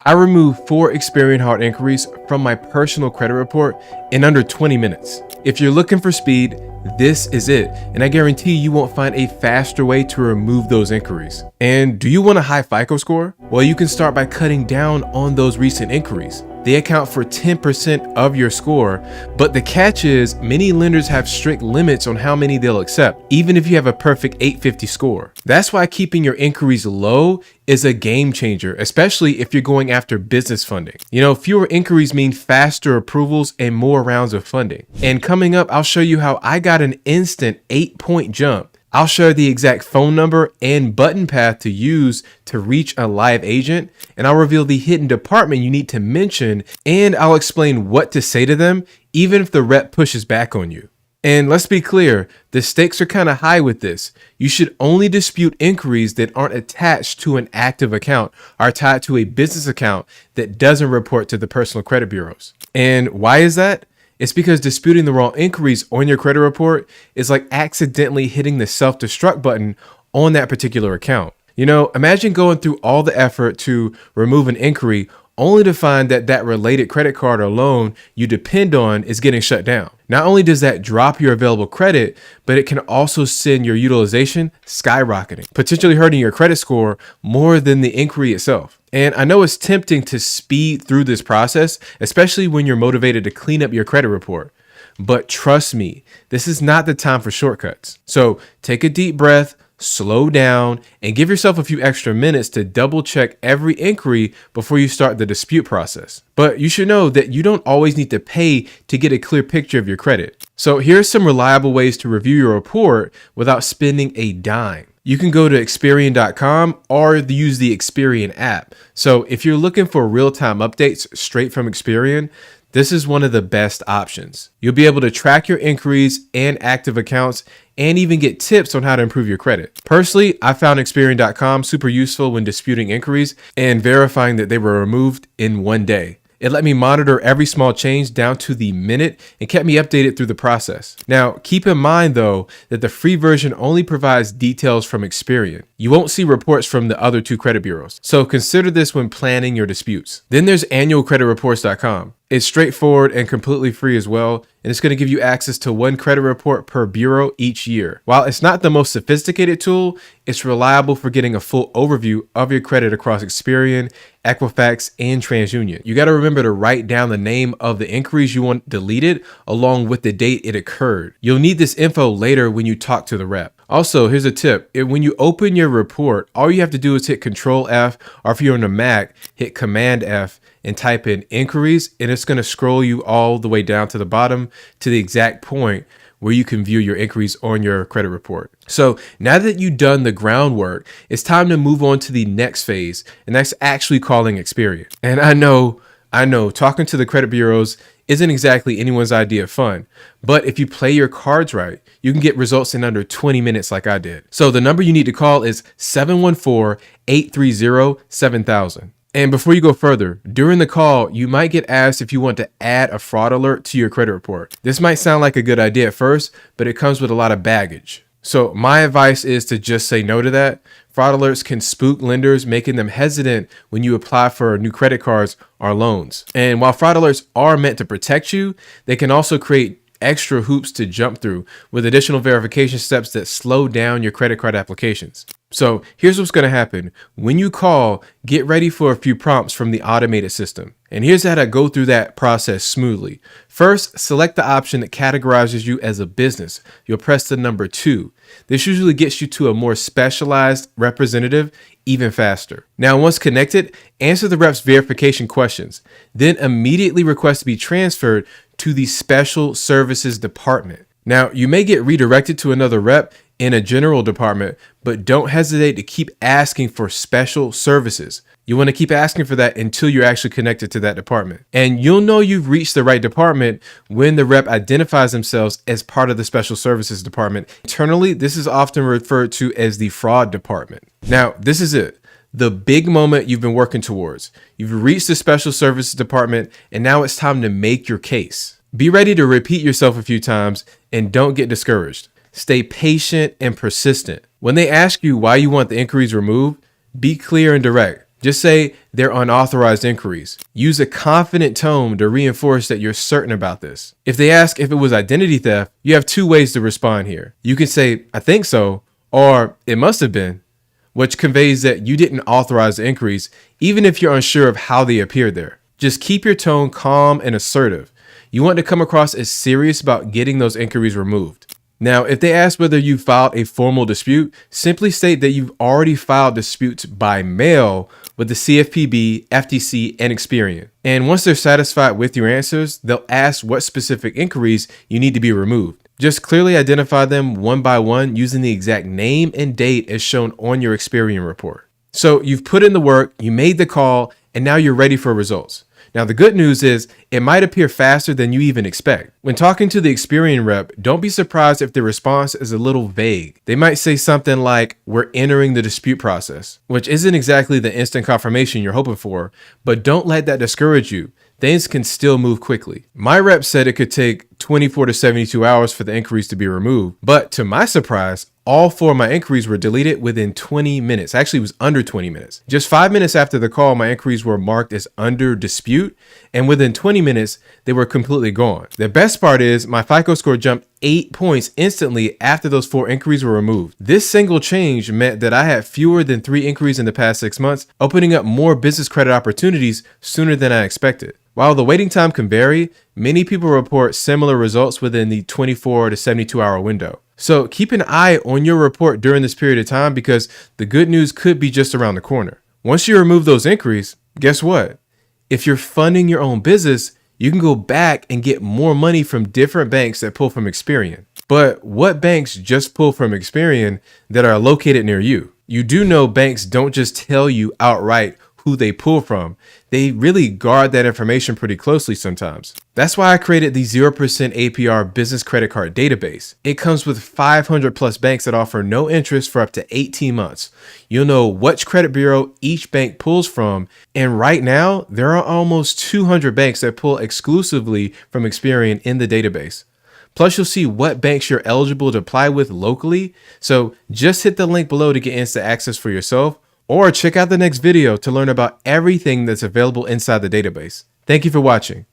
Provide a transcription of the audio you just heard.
I removed 4 Experian hard inquiries from my personal credit report in under 20 minutes. If you're looking for speed, this is it, and I guarantee you won't find a faster way to remove those inquiries. And do you want a high FICO score? Well, you can start by cutting down on those recent inquiries. They account for 10% of your score, but the catch is many lenders have strict limits on how many they'll accept, even if you have a perfect 850 score. That's why keeping your inquiries low is a game changer, especially if you're going after business funding. Fewer inquiries mean faster approvals and more rounds of funding. And coming up, I'll show you how I got an instant 8-point jump. I'll share the exact phone number and button path to use to reach a live agent, and I'll reveal the hidden department you need to mention, and I'll explain what to say to them, even if the rep pushes back on you. And let's be clear, the stakes are kind of high with this. You should only dispute inquiries that aren't attached to an active account, are tied to a business account that doesn't report to the personal credit bureaus. And why is that? It's because disputing the wrong inquiries on your credit report is like accidentally hitting the self-destruct button on that particular account. Imagine going through all the effort to remove an inquiry only to find that related credit card or loan you depend on is getting shut down. Not only does that drop your available credit, but it can also send your utilization skyrocketing, potentially hurting your credit score more than the inquiry itself. And I know it's tempting to speed through this process, especially when you're motivated to clean up your credit report. But trust me, this is not the time for shortcuts. So take a deep breath, slow down, and give yourself a few extra minutes to double check every inquiry before you start the dispute process. But you should know that you don't always need to pay to get a clear picture of your credit. So here's some reliable ways to review your report without spending a dime. You can go to Experian.com or use the Experian app. So if you're looking for real-time updates straight from Experian, this is one of the best options. You'll be able to track your inquiries and active accounts and even get tips on how to improve your credit. Personally, I found Experian.com super useful when disputing inquiries and verifying that they were removed in one day. It let me monitor every small change down to the minute and kept me updated through the process. Now, keep in mind though, that the free version only provides details from Experian. You won't see reports from the other 2 credit bureaus. So consider this when planning your disputes. Then there's annualcreditreports.com. It's straightforward and completely free as well, and it's going to give you access to 1 credit report per bureau each year. While it's not the most sophisticated tool, it's reliable for getting a full overview of your credit across Experian, Equifax, and TransUnion. You got to remember to write down the name of the inquiries you want deleted along with the date it occurred. You'll need this info later when you talk to the rep. Also, here's a tip. When you open your report, all you have to do is hit Control F, or if you're on a Mac, hit Command F and type in inquiries, and it's going to scroll you all the way down to the bottom to the exact point where you can view your inquiries on your credit report. So now that you've done the groundwork, it's time to move on to the next phase, and that's actually calling Experian. And I know, talking to the credit bureaus isn't exactly anyone's idea of fun, but if you play your cards right, you can get results in under 20 minutes like I did. So the number you need to call is 714-830-7000. And before you go further, during the call, you might get asked if you want to add a fraud alert to your credit report. This might sound like a good idea at first, but it comes with a lot of baggage. So my advice is to just say no to that. Fraud alerts can spook lenders, making them hesitant when you apply for new credit cards or loans. And while fraud alerts are meant to protect you, they can also create extra hoops to jump through with additional verification steps that slow down your credit card applications. So here's what's going to happen. When you call, get ready for a few prompts from the automated system. And here's how to go through that process smoothly. First, select the option that categorizes you as a business. You'll press the number 2. This usually gets you to a more specialized representative even faster. Now, once connected, answer the rep's verification questions. Then immediately request to be transferred to the special services department. Now, you may get redirected to another rep in a general department, but don't hesitate to keep asking for special services. You want to keep asking for that until you're actually connected to that department. And you'll know you've reached the right department when the rep identifies themselves as part of the special services department. Internally, this is often referred to as the fraud department. Now, this is it. The big moment you've been working towards. You've reached the special services department, and now it's time to make your case. Be ready to repeat yourself a few times and don't get discouraged. Stay patient and persistent. When they ask you why you want the inquiries removed, be clear and direct. Just say they're unauthorized inquiries. Use a confident tone to reinforce that you're certain about this. If they ask if it was identity theft, you have two ways to respond here. You can say, I think so, or it must have been, which conveys that you didn't authorize the inquiries, even if you're unsure of how they appeared there. Just keep your tone calm and assertive. You want to come across as serious about getting those inquiries removed. Now, if they ask whether you filed a formal dispute, simply state that you've already filed disputes by mail with the CFPB, FTC, and Experian. And once they're satisfied with your answers, they'll ask what specific inquiries you need to be removed. Just clearly identify them one by one using the exact name and date as shown on your Experian report. So you've put in the work, you made the call, and now you're ready for results. Now, the good news is it might appear faster than you even expect. When talking to the Experian rep, don't be surprised if their response is a little vague. They might say something like, we're entering the dispute process, which isn't exactly the instant confirmation you're hoping for, but don't let that discourage you. Things can still move quickly. My rep said it could take 24 to 72 hours for the inquiries to be removed, but to my surprise, all 4 of my inquiries were deleted within 20 minutes. Actually, it was under 20 minutes. Just 5 minutes after the call, my inquiries were marked as under dispute, and within 20 minutes, they were completely gone. The best part is my FICO score jumped 8 points instantly after those 4 inquiries were removed. This single change meant that I had fewer than 3 inquiries in the past 6 months, opening up more business credit opportunities sooner than I expected. While the waiting time can vary, many people report similar results within the 24 to 72 hour window. So keep an eye on your report during this period of time because the good news could be just around the corner. Once you remove those inquiries, guess what? If you're funding your own business, you can go back and get more money from different banks that pull from Experian. But what banks just pull from Experian that are located near you? You do know banks don't just tell you outright who they pull from. They really guard that information pretty closely sometimes. That's why I created the 0% APR business credit card database. It comes with 500 plus banks that offer no interest for up to 18 months. You'll know which credit bureau each bank pulls from. And right now, there are almost 200 banks that pull exclusively from Experian in the database. Plus, you'll see what banks you're eligible to apply with locally. So just hit the link below to get instant access for yourself, or check out the next video to learn about everything that's available inside the database. Thank you for watching.